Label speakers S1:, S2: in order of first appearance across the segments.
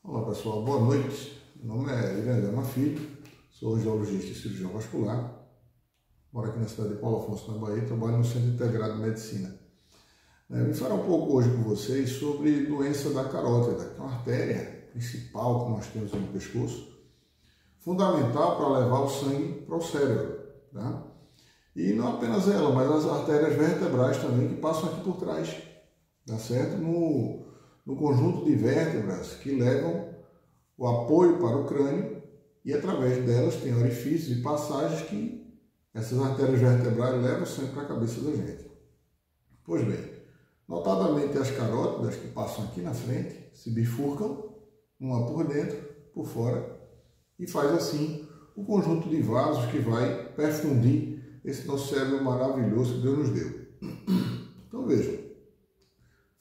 S1: Olá pessoal, boa noite. Meu nome é Irandama Filho, sou angiologista e cirurgião vascular. Moro aqui na cidade de Paulo Afonso, na Bahia, trabalho no Centro Integrado de Medicina. Vim falar um pouco hoje com vocês sobre doença da carótida, que é uma artéria principal que nós temos no pescoço, fundamental para levar o sangue para o cérebro. Tá? E não apenas ela, mas as artérias vertebrais também, que passam aqui por trás, tá certo? No conjunto de vértebras que levam o apoio para o crânio e através delas tem orifícios e passagens que essas artérias vertebrais levam sempre para a cabeça da gente. Pois bem, notadamente as carótidas que passam aqui na frente se bifurcam, uma por dentro, por fora, e faz assim o conjunto de vasos que vai perfundir esse nosso cérebro maravilhoso que Deus nos deu. Então vejam,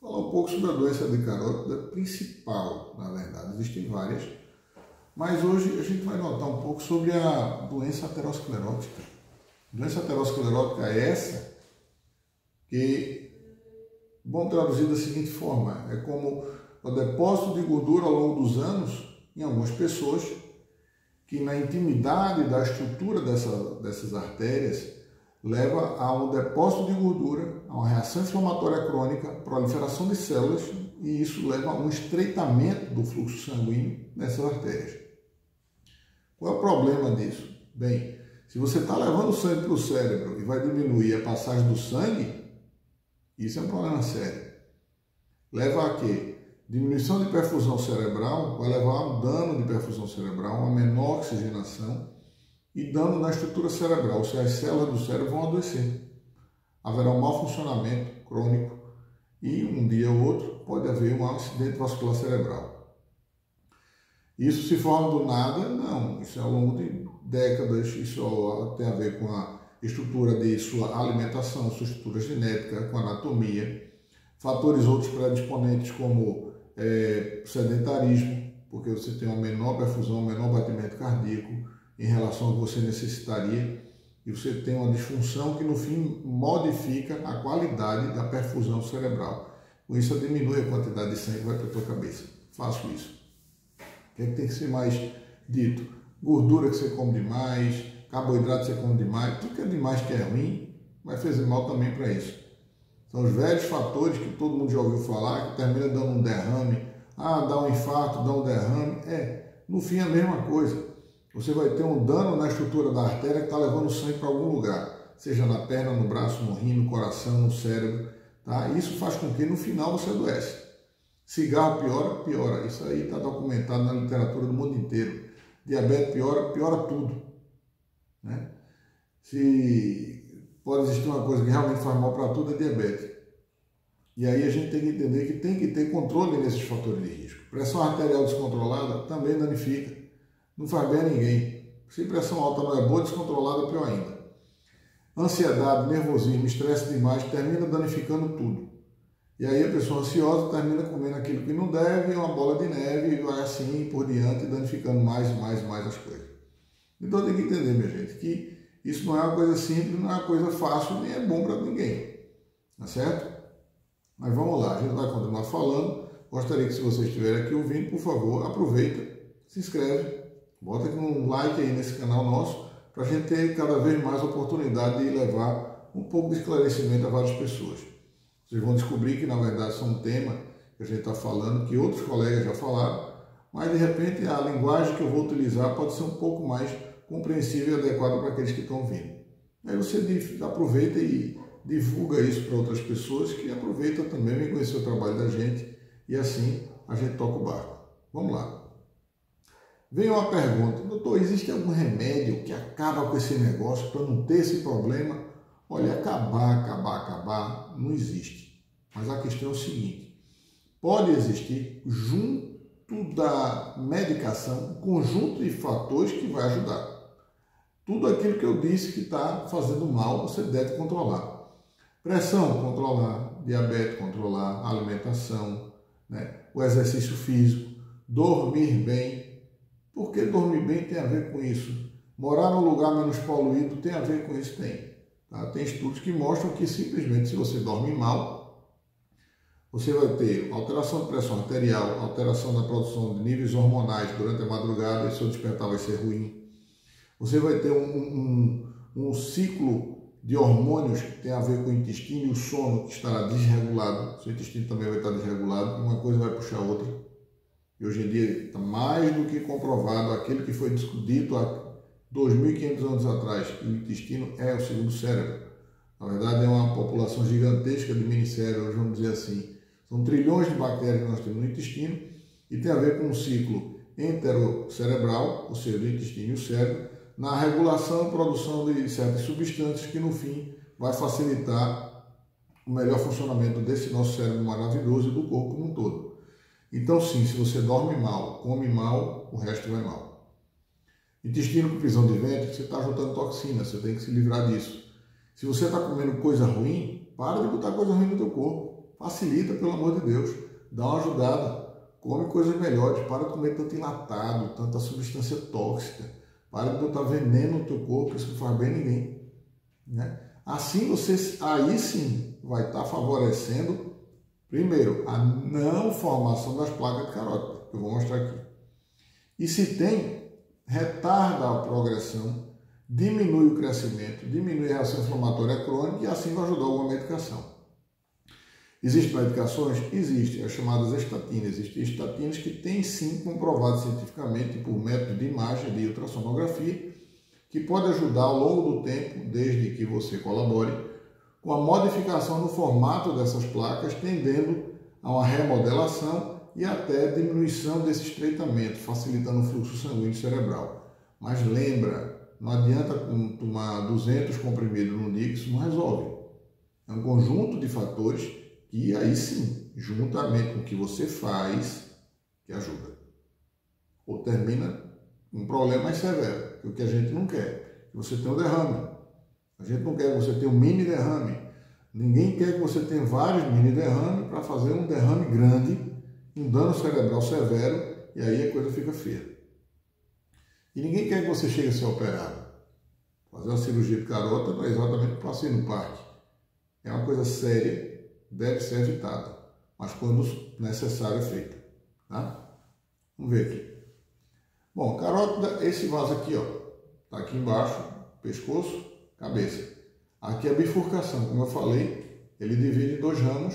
S1: falar um pouco sobre a doença de carótida principal, na verdade, existem várias, mas hoje a gente vai notar um pouco sobre a doença aterosclerótica. A doença aterosclerótica é essa que, bom traduzir da seguinte forma, é como o depósito de gordura ao longo dos anos em algumas pessoas que na intimidade da estrutura dessas artérias leva a um depósito de gordura, a uma reação inflamatória crônica, proliferação de células, e isso leva a um estreitamento do fluxo sanguíneo nessas artérias. Qual é o problema disso? Bem, se você está levando o sangue para o cérebro e vai diminuir a passagem do sangue, isso é um problema sério. Leva a quê? Diminuição de perfusão cerebral, vai levar a um dano de perfusão cerebral, uma menor oxigenação, e dano na estrutura cerebral, ou seja, as células do cérebro vão adoecer. Haverá um mau funcionamento crônico e um dia ou outro pode haver um acidente vascular cerebral. Isso se forma do nada? Não, isso é ao longo de décadas, isso tem a ver com a estrutura de sua alimentação, sua estrutura genética, com a anatomia, fatores outros predisponentes como sedentarismo, porque você tem uma menor perfusão, um menor batimento cardíaco, em relação ao que você necessitaria, e você tem uma disfunção que no fim modifica a qualidade da perfusão cerebral. Com isso diminui a quantidade de sangue que vai para a tua cabeça. Faço isso. O que é que tem que ser mais dito? Gordura que você come demais, carboidrato que você come demais, tudo que é demais que é ruim, vai fazer mal também para isso. São os velhos fatores que todo mundo já ouviu falar, que termina dando um derrame, dá um infarto, dá um derrame, no fim é a mesma coisa. Você vai ter um dano na estrutura da artéria que está levando o sangue para algum lugar, seja na perna, no braço, no rim, no coração, no cérebro. Tá? Isso faz com que no final você adoece. Cigarro piora? Piora. Isso aí está documentado na literatura do mundo inteiro. Diabetes piora? Piora tudo. Né? Se pode existir uma coisa que realmente faz mal para tudo, é diabetes. E aí a gente tem que entender que tem que ter controle nesses fatores de risco. Pressão arterial descontrolada também danifica. Não faz bem a ninguém. Se pressão alta não é boa, descontrolada é pior ainda. Ansiedade, nervosismo, estresse demais, termina danificando tudo. E aí a pessoa ansiosa termina comendo aquilo que não deve, é uma bola de neve, e vai assim por diante, danificando mais e mais e mais as coisas. Então tem que entender, minha gente, que isso não é uma coisa simples, não é uma coisa fácil, nem é bom para ninguém. Tá certo? Mas vamos lá, a gente vai continuar falando. Gostaria que, se você estiver aqui ouvindo, por favor, aproveita, se inscreve, bota aqui um like aí nesse canal nosso, para a gente ter cada vez mais oportunidade de levar um pouco de esclarecimento a várias pessoas. Vocês vão descobrir que, na verdade, isso é um tema que a gente está falando, que outros colegas já falaram, mas, de repente, a linguagem que eu vou utilizar pode ser um pouco mais compreensível e adequada para aqueles que estão ouvindo. Aí você aproveita e divulga isso para outras pessoas que aproveitam também, vem conhecer o trabalho da gente, e assim a gente toca o barco. Vamos lá. Vem uma pergunta: doutor, existe algum remédio que acaba com esse negócio para não ter esse problema? Olha, acabar, não existe. Mas a questão é o seguinte: pode existir, junto da medicação, um conjunto de fatores que vai ajudar. Tudo aquilo que eu disse que está fazendo mal, você deve controlar. Pressão, controlar. Diabetes, controlar. Alimentação, né? O exercício físico. Dormir bem. Porque dormir bem tem a ver com isso. Morar num lugar menos poluído tem a ver com isso? Tem. Tá? Tem estudos que mostram que simplesmente se você dorme mal, Você vai ter alteração de pressão arterial, alteração da produção de níveis hormonais durante a madrugada, e seu despertar vai ser ruim. Você vai ter um ciclo de hormônios que tem a ver com o intestino e o sono que estará desregulado. Seu intestino também vai estar desregulado, uma coisa vai puxar a outra. E hoje em dia está mais do que comprovado aquilo que foi dito há 2.500 anos atrás, que o intestino é o segundo cérebro. Na verdade, é uma população gigantesca de minicérebros, vamos dizer assim. São trilhões de bactérias que nós temos no intestino e tem a ver com um ciclo enterocerebral, ou seja, do intestino e o cérebro, na regulação e produção de certas substâncias que, no fim, vai facilitar o melhor funcionamento desse nosso cérebro maravilhoso e do corpo como um todo. Então, sim, se você dorme mal, come mal, o resto vai mal. Intestino com prisão de ventre, você está juntando toxina, você tem que se livrar disso. Se você está comendo coisa ruim, para de botar coisa ruim no teu corpo. Facilita, pelo amor de Deus. Dá uma ajudada. Come coisas melhores. Para de comer tanto enlatado, tanta substância tóxica. Para de botar veneno no teu corpo, isso não faz bem a ninguém. Né? Assim você, aí sim, vai estar favorecendo, primeiro, a não formação das placas de carótida, que eu vou mostrar aqui. E se tem, retarda a progressão, diminui o crescimento, diminui a reação inflamatória crônica e assim vai ajudar alguma medicação. Existem medicações? Existem, as chamadas estatinas. Existem estatinas que têm sim comprovado cientificamente por método de imagem, de ultrassonografia, que pode ajudar ao longo do tempo, desde que você colabore, com a modificação no formato dessas placas, tendendo a uma remodelação e até diminuição desse estreitamento, facilitando o fluxo sanguíneo cerebral. Mas lembra, não adianta tomar 200 comprimidos no dia, isso não resolve. É um conjunto de fatores que aí sim, juntamente com o que você faz, que ajuda. Ou termina um problema mais severo, que é o que a gente não quer, que você tenha um derrame. A gente não quer que você tenha um mini derrame. Ninguém quer que você tenha vários mini derrames para fazer um derrame grande, um dano cerebral severo, e aí a coisa fica feia. E ninguém quer que você chegue a ser operado. Fazer uma cirurgia de carótida não é exatamente para passeio no parque. É uma coisa séria, deve ser evitada, mas quando necessário é feita. Tá? Vamos ver aqui. Bom, carótida, esse vaso aqui, ó, tá aqui embaixo, pescoço, cabeça. Aqui é a bifurcação, como eu falei, ele divide em dois ramos,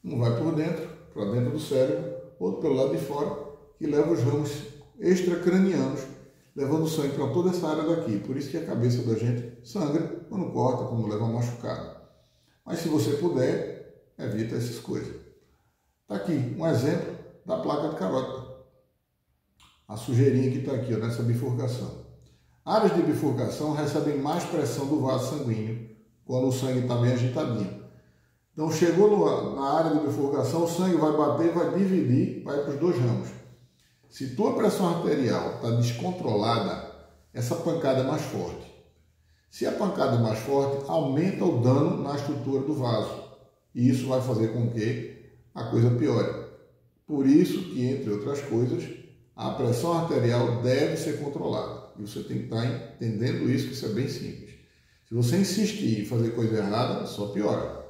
S1: um vai por dentro, para dentro do cérebro, outro pelo lado de fora, que leva os ramos extracranianos, levando sangue para toda essa área daqui. Por isso que a cabeça da gente sangra quando corta, quando leva uma machucada. Mas se você puder, evita essas coisas. Está aqui um exemplo da placa de carótida. A sujeirinha que está aqui, ó, nessa bifurcação. Áreas de bifurcação recebem mais pressão do vaso sanguíneo quando o sangue está bem agitadinho. Então chegou na área de bifurcação, o sangue vai bater, vai dividir, vai para os dois ramos. Se tua pressão arterial está descontrolada, essa pancada é mais forte. Se a pancada é mais forte, aumenta o dano na estrutura do vaso. E isso vai fazer com que a coisa piore. Por isso que, entre outras coisas, a pressão arterial deve ser controlada. E você tem que estar entendendo isso, que isso é bem simples. Se você insistir em fazer coisa errada, só piora.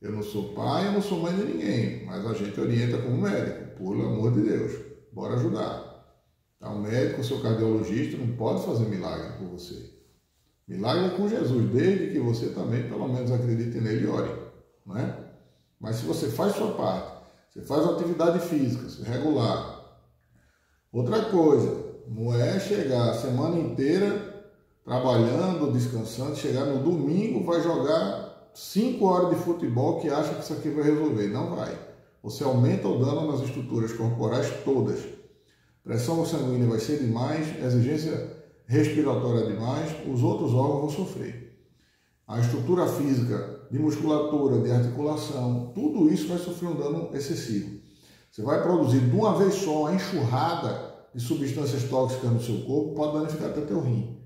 S1: Eu não sou pai, eu não sou mãe de ninguém, mas a gente orienta como médico. Pelo amor de Deus, bora ajudar. Tá? O médico, o seu cardiologista, não pode fazer milagre por você. Milagre é com Jesus, desde que você também, pelo menos, acredite nele e ore. Não é? Mas se você faz sua parte, você faz uma atividade física, se regular. Outra coisa, não é chegar a semana inteira trabalhando, descansando, chegar no domingo, vai jogar 5 horas de futebol que acha que isso aqui vai resolver. Não vai. Você aumenta o dano nas estruturas corporais todas. Pressão sanguínea vai ser demais, exigência respiratória demais, os outros órgãos vão sofrer. A estrutura física de musculatura, de articulação, tudo isso vai sofrer um dano excessivo. Você vai produzir de uma vez só uma enxurrada de substâncias tóxicas no seu corpo, pode danificar até teu rim.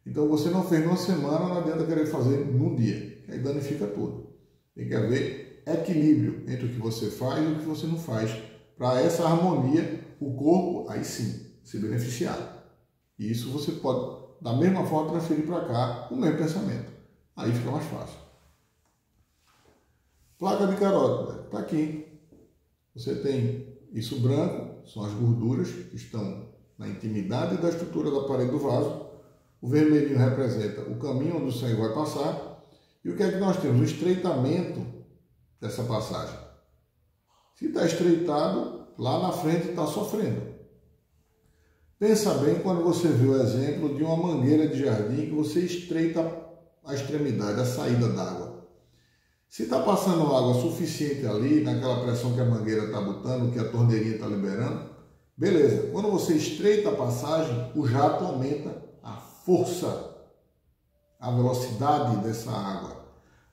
S1: Então você não fez numa semana, não adianta querer fazer num dia, que aí danifica tudo. Tem que haver equilíbrio entre o que você faz e o que você não faz, para essa harmonia, o corpo, aí sim, se beneficiar. E isso você pode, da mesma forma, transferir para cá o mesmo pensamento. Aí fica mais fácil. Placa de carótida, está aqui. Você tem isso branco, são as gorduras que estão na intimidade da estrutura da parede do vaso. O vermelhinho representa o caminho onde o sangue vai passar. E o que é que nós temos? O estreitamento dessa passagem. Se está estreitado, lá na frente está sofrendo. Pensa bem quando você vê o exemplo de uma mangueira de jardim que você estreita a extremidade, a saída d'água. Se está passando água suficiente ali, naquela pressão que a mangueira está botando, que a torneirinha está liberando, beleza. Quando você estreita a passagem, o jato aumenta a força, a velocidade dessa água.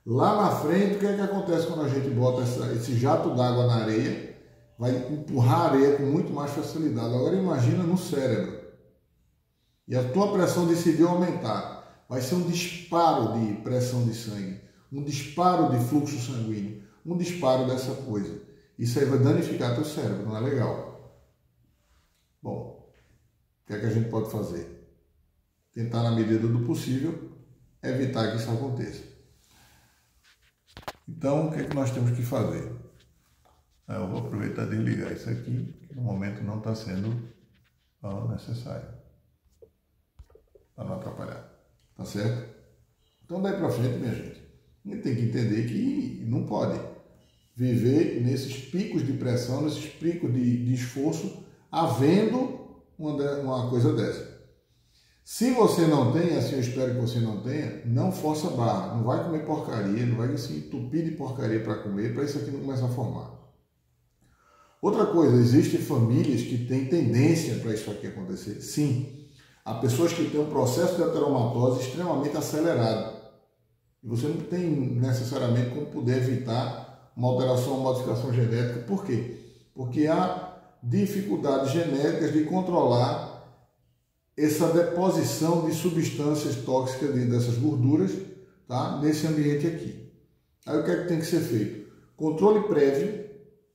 S1: Lá na frente, o que é que acontece quando a gente bota esse jato d'água na areia? Vai empurrar a areia com muito mais facilidade. Agora imagina no cérebro. E a tua pressão decidiu aumentar. Vai ser um disparo de pressão de sangue, um disparo de fluxo sanguíneo, um disparo dessa coisa. Isso aí vai danificar teu cérebro, não é legal? Bom, o que é que a gente pode fazer? Tentar, na medida do possível, evitar que isso aconteça. Então, o que é que nós temos que fazer? Eu vou aproveitar e desligar isso aqui, que no momento não está sendo necessário, para não atrapalhar, tá certo? Então, daí para frente, minha gente, a gente tem que entender que não pode viver nesses picos de pressão, nesses picos de esforço, havendo uma coisa dessa. Se você não tem, assim eu espero que você não tenha, não força a barra, não vai comer porcaria, não vai se entupir de porcaria para comer, para isso aqui não começar a formar. Outra coisa, existem famílias que têm tendência para isso aqui acontecer. Sim, há pessoas que têm um processo de ateromatose extremamente acelerado. E você não tem necessariamente como poder evitar uma alteração, uma modificação genética. Por quê? Porque há dificuldades genéticas de controlar essa deposição de substâncias tóxicas dessas gorduras, tá? Nesse ambiente aqui. Aí o que é que tem que ser feito? Controle prévio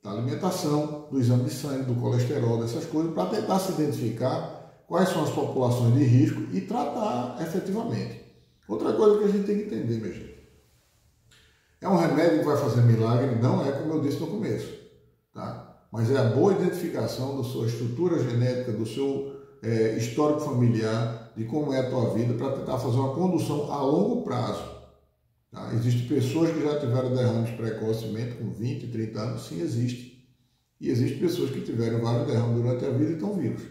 S1: da alimentação, do exame de sangue, do colesterol, dessas coisas, para tentar se identificar quais são as populações de risco e tratar efetivamente. Outra coisa que a gente tem que entender, minha gente, é um remédio que vai fazer milagre? Não é, como eu disse no começo, tá? Mas é a boa identificação da sua estrutura genética, do seu histórico familiar, de como é a tua vida, para tentar fazer uma condução a longo prazo. Tá? Existem pessoas que já tiveram derrames precocemente, com 20, 30 anos, sim, existe. E existem pessoas que tiveram vários derrames durante a vida e estão vivos.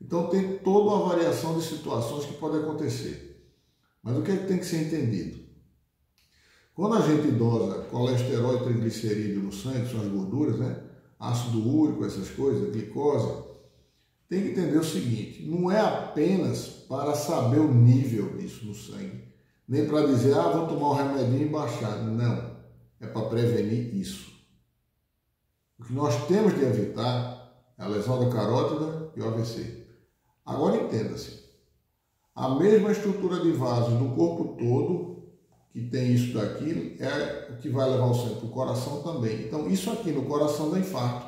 S1: Então tem toda uma variação de situações que pode acontecer. Mas o que é que tem que ser entendido? Quando a gente dosa colesterol e triglicerídeo no sangue, que são as gorduras, né? Ácido úrico, essas coisas, glicose, tem que entender o seguinte, não é apenas para saber o nível disso no sangue, nem para dizer, vou tomar um remedinho e baixar. Não, é para prevenir isso. O que nós temos de evitar é a lesão da carótida e o AVC. Agora entenda-se, a mesma estrutura de vasos do corpo todo, que tem isso daqui, é o que vai levar o sangue para o coração também. Então, isso aqui no coração dá infarto.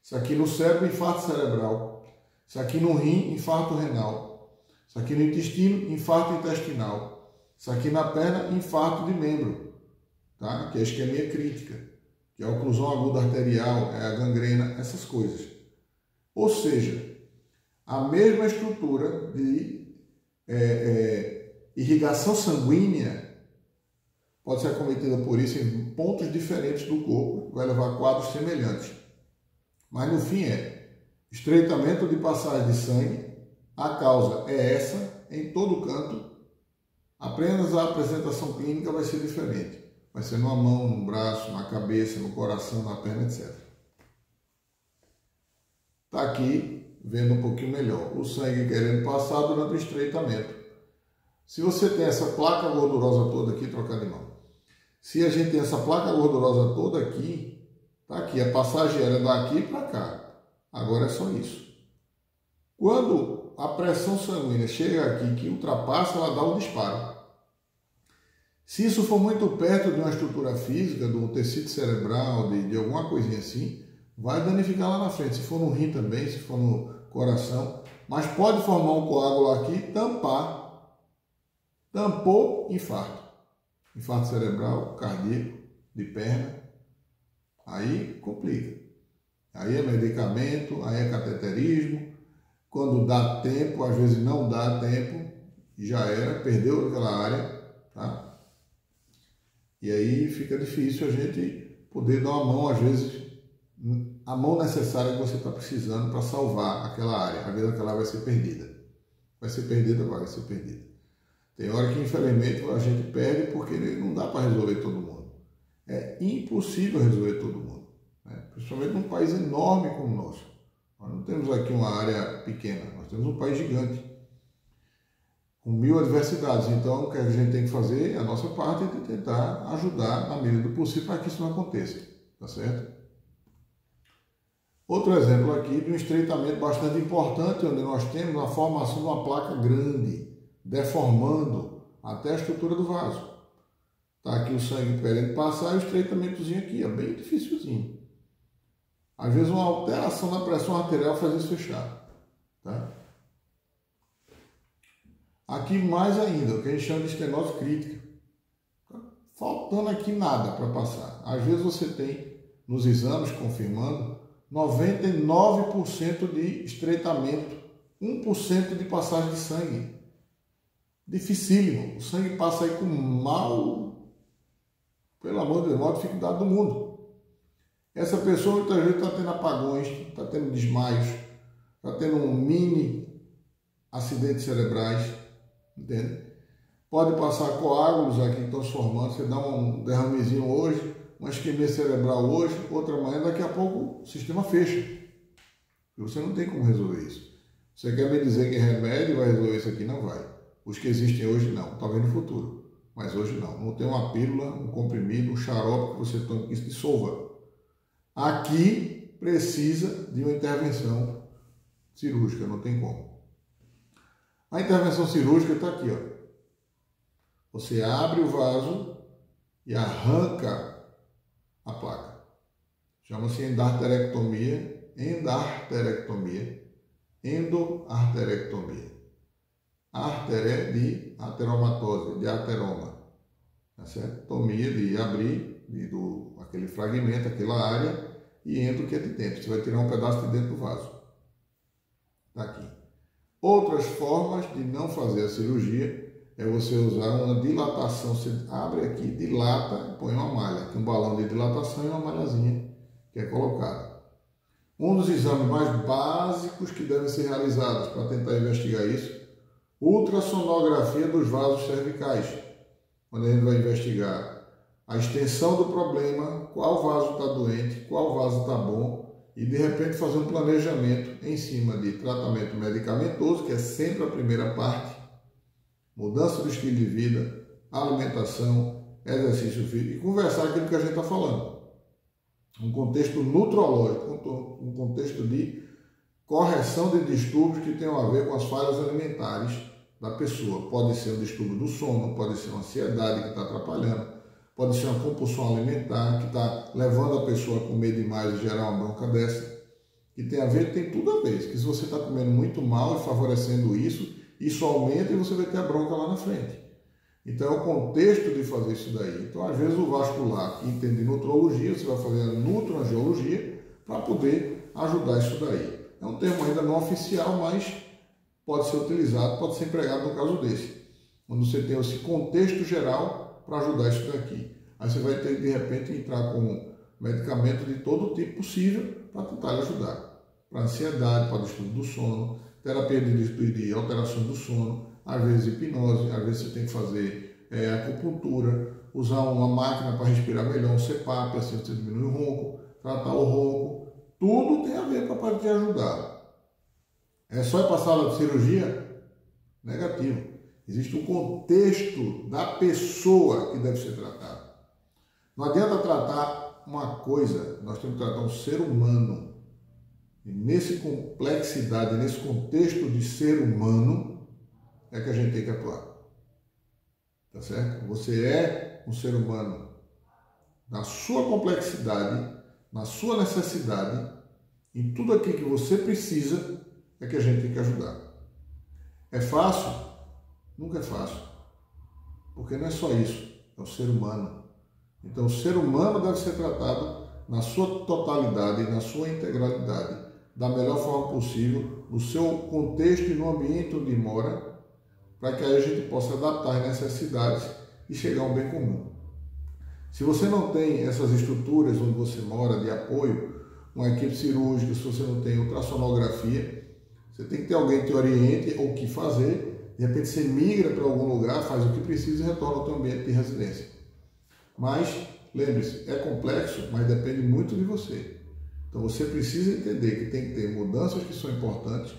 S1: Isso aqui no cérebro, infarto cerebral. Isso aqui no rim, infarto renal. Isso aqui no intestino, infarto intestinal. Isso aqui na perna, infarto de membro, tá? Que é a isquemia crítica, que é a oclusão aguda arterial, é a gangrena, essas coisas. Ou seja, a mesma estrutura de irrigação sanguínea pode ser acometida por isso em pontos diferentes do corpo, vai levar a quadros semelhantes. Mas no fim estreitamento de passagem de sangue, a causa é essa, em todo canto, apenas a apresentação clínica vai ser diferente. Vai ser numa mão, no braço, na cabeça, no coração, na perna, etc. Está aqui, vendo um pouquinho melhor, o sangue querendo passar durante o estreitamento. Se você tem essa placa gordurosa toda aqui, trocar de mão. Se a gente tem essa placa gordurosa toda aqui, tá aqui, a passagem era daqui para cá. Agora é só isso. Quando a pressão sanguínea chega aqui, que ultrapassa, ela dá um disparo. Se isso for muito perto de uma estrutura física, do tecido cerebral, de alguma coisinha assim, vai danificar lá na frente. Se for no rim também, se for no coração. Mas pode formar um coágulo aqui, tampar. Tampou, infarto. Infarto cerebral, cardíaco, de perna. Aí complica. Aí é medicamento, aí é cateterismo. Quando dá tempo, às vezes não dá tempo, já era, perdeu aquela área, tá? E aí fica difícil a gente poder dar uma mão, às vezes, a mão necessária que você está precisando para salvar aquela área. Às vezes aquela vai ser perdida. Vai ser perdida, vai ser perdida. Tem hora que, infelizmente, a gente perde porque não dá para resolver todo mundo. É impossível resolver todo mundo, né? Principalmente num país enorme como o nosso. Nós não temos aqui uma área pequena, nós temos um país gigante, com 1000 adversidades. Então, o que a gente tem que fazer, a nossa parte, é de tentar ajudar na medida do possível para que isso não aconteça, tá certo? Outro exemplo aqui de um estreitamento bastante importante, onde nós temos a formação de uma placa grande, deformando até a estrutura do vaso. Está aqui o sangue querendo passar e o estreitamentozinho aqui, é bem dificilzinho. Às vezes uma alteração na pressão arterial faz isso fechar, tá? Aqui mais ainda, o que a gente chama de estenose crítica. Tá faltando aqui nada para passar. Às vezes você tem, nos exames confirmando, 99% de estreitamento, 1% de passagem de sangue. Dificílimo. O sangue passa aí com mal, pelo amor de Deus, maior dificuldade do mundo. Essa pessoa muitas vezes está tendo apagões, está tendo desmaios, está tendo um mini acidentes cerebrais, entende? Pode passar coágulos aqui que estão se formando, você dá um derramezinho hoje, uma isquemia cerebral hoje, outra manhã, daqui a pouco o sistema fecha. E você não tem como resolver isso. Você quer me dizer que remédio vai resolver isso aqui? Não vai. Os que existem hoje não, talvez no futuro, mas hoje não. Não tem uma pílula, um comprimido, um xarope que você tome que isso dissolva. Aqui precisa de uma intervenção cirúrgica, não tem como. A intervenção cirúrgica está aqui, ó. Você abre o vaso e arranca a placa. Chama-se endarterectomia, endoarterectomia. Arteré de ateromatose, de ateroma. Tá certo? Tomia de abrir aquele fragmento, aquela área, e endo que é de dentro. Você vai tirar um pedaço de dentro do vaso. Tá aqui. Outras formas de não fazer a cirurgia é você usar uma dilatação. Você abre aqui, dilata e põe uma malha. Tem um balão de dilatação e uma malhazinha que é colocada. Um dos exames mais básicos que devem ser realizados para tentar investigar isso, ultrassonografia dos vasos cervicais. Quando a gente vai investigar a extensão do problema, qual vaso está doente, qual vaso está bom, e de repente fazer um planejamento em cima de tratamento medicamentoso, que é sempre a primeira parte, mudança do estilo de vida, alimentação, exercício físico, e conversar aquilo que a gente está falando. Um contexto nutrológico, um contexto de correção de distúrbios que tenham a ver com as falhas alimentares da pessoa. Pode ser um distúrbio do sono, pode ser uma ansiedade que está atrapalhando, pode ser uma compulsão alimentar que está levando a pessoa a comer demais e gerar uma bronca dessa. Que tem tudo a ver. Que se você está comendo muito mal e favorecendo isso aumenta e você vai ter a bronca lá na frente. Então é o contexto de fazer isso daí. Então às vezes o vascular que entende nutrologia, você vai fazer a nutroangiologia para poder ajudar isso daí. É um termo ainda não oficial, mas pode ser utilizado, pode ser empregado no caso desse. Quando você tem esse contexto geral para ajudar isso daqui. Aí você vai ter de repente entrar com medicamento de todo tipo possível para tentar ajudar. Para ansiedade, para distúrbio do sono, terapia de alteração do sono, às vezes hipnose, às vezes você tem que fazer acupuntura, usar uma máquina para respirar melhor, um CPAP, assim você diminui o ronco, tratar o ronco, tudo tem a ver para te ajudar. É só ir para a sala de cirurgia? Negativo. Existe um contexto da pessoa que deve ser tratado. Não adianta tratar uma coisa, nós temos que tratar um ser humano. E nessa complexidade, nesse contexto de ser humano, é que a gente tem que atuar. Tá certo? Você é um ser humano na sua complexidade, na sua necessidade, em tudo aquilo que você precisa, é que a gente tem que ajudar. É fácil? Nunca é fácil. Porque não é só isso, é o ser humano. Então o ser humano deve ser tratado na sua totalidade e na sua integralidade, da melhor forma possível, no seu contexto e no ambiente onde mora, para que aí a gente possa adaptar as necessidades e chegar a um bem comum. Se você não tem essas estruturas onde você mora de apoio, uma equipe cirúrgica, se você não tem ultrassonografia, você tem que ter alguém que te oriente ou o que fazer. De repente você migra para algum lugar, faz o que precisa e retorna ao seu ambiente de residência. Mas, lembre-se, é complexo, mas depende muito de você. Então você precisa entender que tem que ter mudanças que são importantes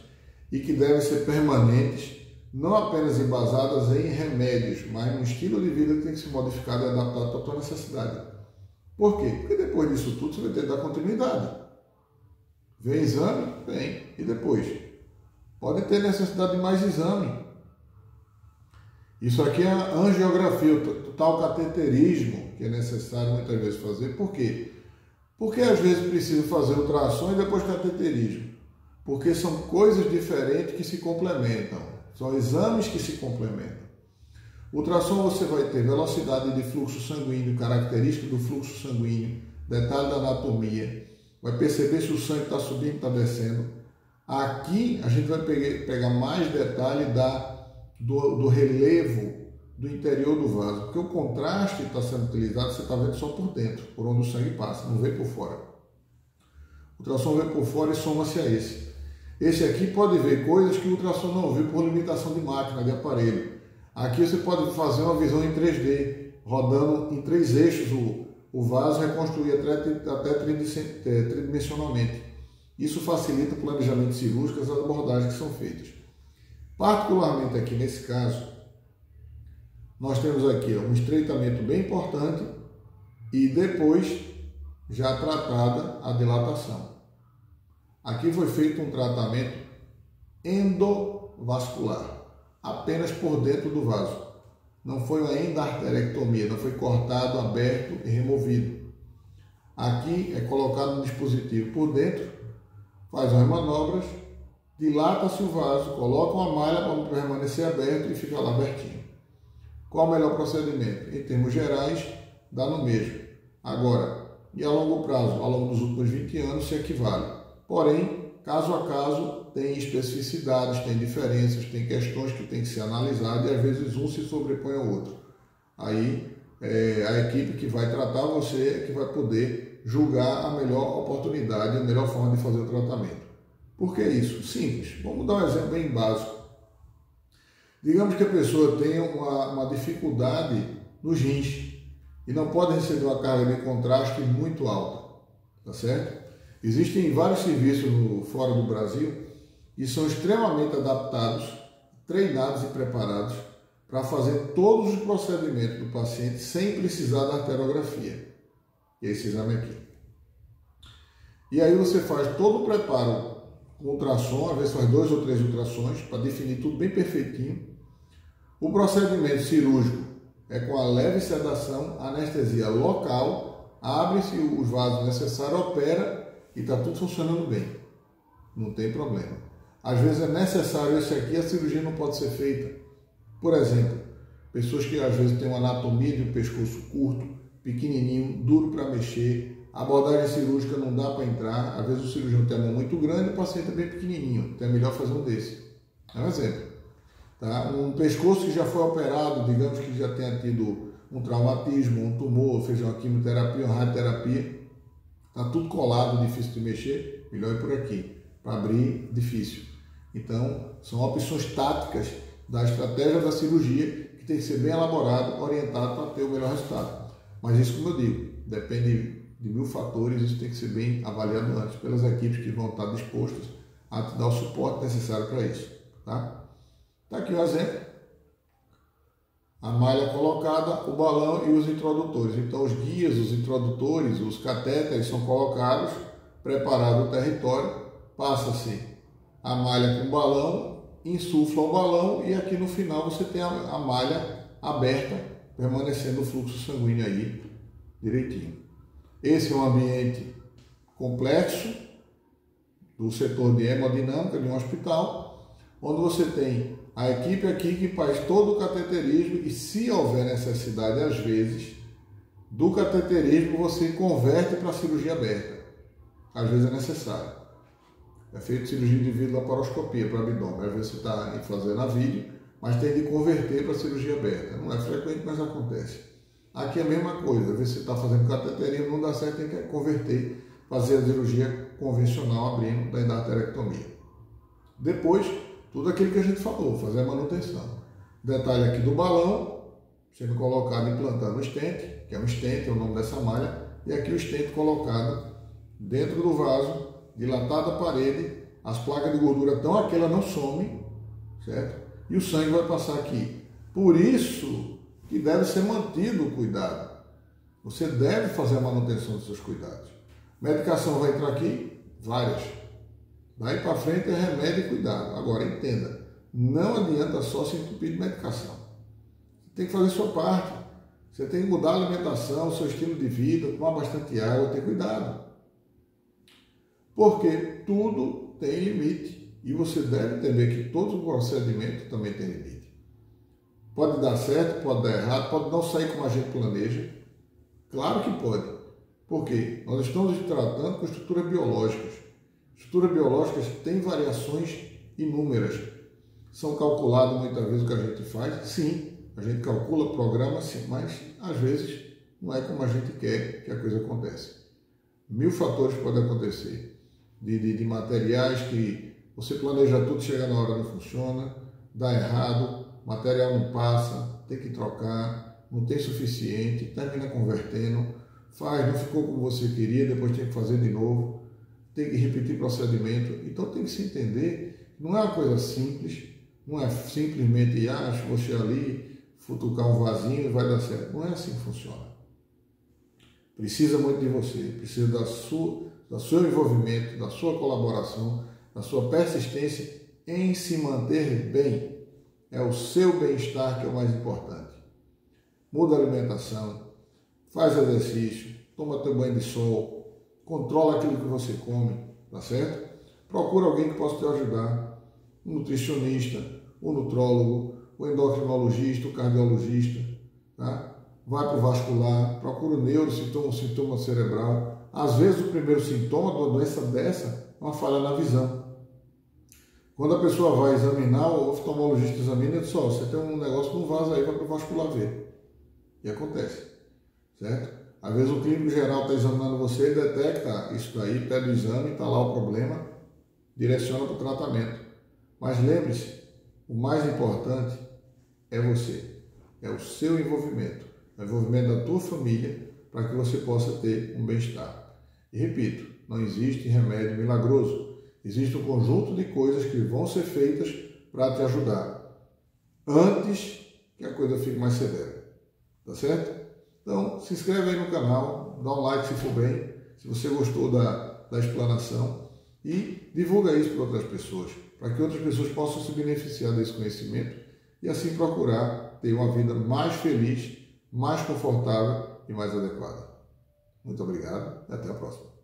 S1: e que devem ser permanentes, não apenas embasadas em remédios, mas no estilo de vida que tem que ser modificado e adaptado à tua necessidade. Por quê? Porque depois disso tudo você vai ter que dar continuidade. Vem exame? Vem. E depois? Pode ter necessidade de mais exame. Isso aqui é a angiografia, o tal cateterismo que é necessário muitas vezes fazer. Por quê? Porque às vezes precisa fazer ultrassom e depois cateterismo. Porque são coisas diferentes que se complementam. São exames que se complementam. Ultrassom você vai ter velocidade de fluxo sanguíneo, característica do fluxo sanguíneo, detalhe da anatomia, vai perceber se o sangue está subindo, está descendo. Aqui a gente vai pegar mais detalhe do relevo do interior do vaso, porque o contraste que está sendo utilizado você está vendo só por dentro, por onde o sangue passa, não vê por fora. O ultrassom vê por fora e soma-se a esse. Esse aqui pode ver coisas que o ultrassom não viu por limitação de máquina, de aparelho. Aqui você pode fazer uma visão em 3D, rodando em 3 eixos o vaso, reconstruir até tridimensionalmente. Isso facilita o planejamento cirúrgico, as abordagens que são feitas. Particularmente aqui nesse caso, nós temos aqui um estreitamento bem importante e depois já tratada a dilatação. Aqui foi feito um tratamento endovascular, apenas por dentro do vaso. Não foi uma endarterectomia, não foi cortado, aberto e removido. Aqui é colocado um dispositivo por dentro, faz as manobras, dilata-se o vaso, coloca uma malha para permanecer aberto e fica lá abertinho. Qual o melhor procedimento? Em termos gerais, dá no mesmo. Agora, e a longo prazo, ao longo dos últimos 20 anos, se equivale. Porém, caso a caso, tem especificidades, tem diferenças, tem questões que tem que ser analisadas e às vezes um se sobrepõe ao outro. Aí, a equipe que vai tratar você é que vai poder julgar a melhor oportunidade, a melhor forma de fazer o tratamento. Por que isso? Simples. Vamos dar um exemplo bem básico. Digamos que a pessoa tenha uma dificuldade nos rins e não pode receber uma carga de contraste muito alta, tá certo? Existem vários serviços fora do Brasil e são extremamente adaptados, treinados e preparados para fazer todos os procedimentos do paciente sem precisar da arteriografia. E esse exame aqui. E aí você faz todo o preparo com ultrassom, às vezes faz 2 ou 3 ultrassons para definir tudo bem perfeitinho. O procedimento cirúrgico é com a leve sedação, anestesia local, abre-se os vasos necessários, opera e está tudo funcionando bem. Não tem problema. Às vezes é necessário esse aqui, a cirurgia não pode ser feita. Por exemplo, pessoas que às vezes têm uma anatomia de um pescoço curto, pequenininho, duro para mexer, a abordagem cirúrgica não dá para entrar, às vezes o cirurgião tem a mão muito grande e o paciente é bem pequenininho, então é melhor fazer um desse. É um exemplo. Tá? Um pescoço que já foi operado, digamos que já tenha tido um traumatismo, um tumor, fez uma quimioterapia, uma radioterapia, está tudo colado, difícil de mexer, melhor ir por aqui. Para abrir, difícil. Então, são opções táticas da estratégia da cirurgia que tem que ser bem elaborado, orientado para ter o melhor resultado. Mas isso, como eu digo, depende de 1000 fatores, isso tem que ser bem avaliado antes pelas equipes que vão estar dispostas a te dar o suporte necessário para isso. Tá? Tá aqui o exemplo. A malha colocada, o balão e os introdutores. Então os guias, os introdutores, os catéteres são colocados, preparado o território, passa-se a malha com o balão, insufla o balão e aqui no final você tem a malha aberta, permanecendo o fluxo sanguíneo aí direitinho. Esse é um ambiente complexo do setor de hemodinâmica de um hospital, onde você tem a equipe aqui que faz todo o cateterismo e, se houver necessidade, às vezes, Do cateterismo você converte para cirurgia aberta. Às vezes é necessário. É feito cirurgia de vídeo laparoscopia para abdômen. Às vezes você está fazendo a vídeo, mas tem de converter para cirurgia aberta. Não é frequente, mas acontece. Aqui é a mesma coisa. Às vezes você está fazendo cateterismo, não dá certo, tem que converter, fazer a cirurgia convencional abrindo da endarterectomia. Depois, tudo aquilo que a gente falou, fazer a manutenção. Detalhe aqui do balão, sendo colocado implantando o stent, que é um stent, é o nome dessa malha, e aqui o stent colocado dentro do vaso, dilatada a parede, as placas de gordura estão aqui, ela não some, certo? E o sangue vai passar aqui. Por isso que deve ser mantido o cuidado. Você deve fazer a manutenção dos seus cuidados. Medicação vai entrar aqui? Várias. Daí para frente é remédio e cuidado. Agora entenda, não adianta só se entupir de medicação. Você tem que fazer a sua parte. Você tem que mudar a alimentação, o seu estilo de vida, tomar bastante água, ter cuidado. Porque tudo tem limite. E você deve entender que todo procedimento também tem limite. Pode dar certo, pode dar errado, pode não sair como a gente planeja. Claro que pode. Porque nós estamos tratando com estruturas biológicas. Estruturas biológicas têm variações inúmeras. São calculadas muitas vezes o que a gente faz? Sim. A gente calcula, programa, sim, mas às vezes não é como a gente quer que a coisa aconteça. 1000 fatores podem acontecer. De materiais que você planeja tudo, chega na hora não funciona, dá errado, material não passa, tem que trocar, não tem suficiente, termina convertendo, faz, não ficou como você queria, depois tem que fazer de novo, tem que repetir procedimento. Então tem que se entender, não é uma coisa simples, não é simplesmente, você ali, futucar um vasinho e vai dar certo. Não é assim que funciona. Precisa muito de você, precisa do seu envolvimento, da sua colaboração, da sua persistência em se manter bem. É o seu bem-estar que é o mais importante. Muda a alimentação, faz exercício, toma teu banho de sol, controla aquilo que você come, tá certo? Procura alguém que possa te ajudar, um nutricionista, um nutrólogo, o endocrinologista, o cardiologista, tá? Vai para o vascular, procura o neurosintoma, o sintoma cerebral. Às vezes o primeiro sintoma de uma doença dessa é uma falha na visão. Quando a pessoa vai examinar, o oftalmologista examina e diz, você tem um negócio no vaso aí, vai para o vascular ver. E acontece, certo? Às vezes o clínico geral está examinando você e detecta isso daí, pede o exame, está lá o problema, direciona para o tratamento. Mas lembre-se, o mais importante é você, é o seu envolvimento, o envolvimento da tua família para que você possa ter um bem-estar. E repito, não existe remédio milagroso, existe um conjunto de coisas que vão ser feitas para te ajudar, antes que a coisa fique mais severa, tá certo? Então, se inscreve aí no canal, dá um like se for bem, se você gostou da explanação e divulga isso para outras pessoas, para que outras pessoas possam se beneficiar desse conhecimento e assim procurar ter uma vida mais feliz, mais confortável e mais adequada. Muito obrigado e até a próxima.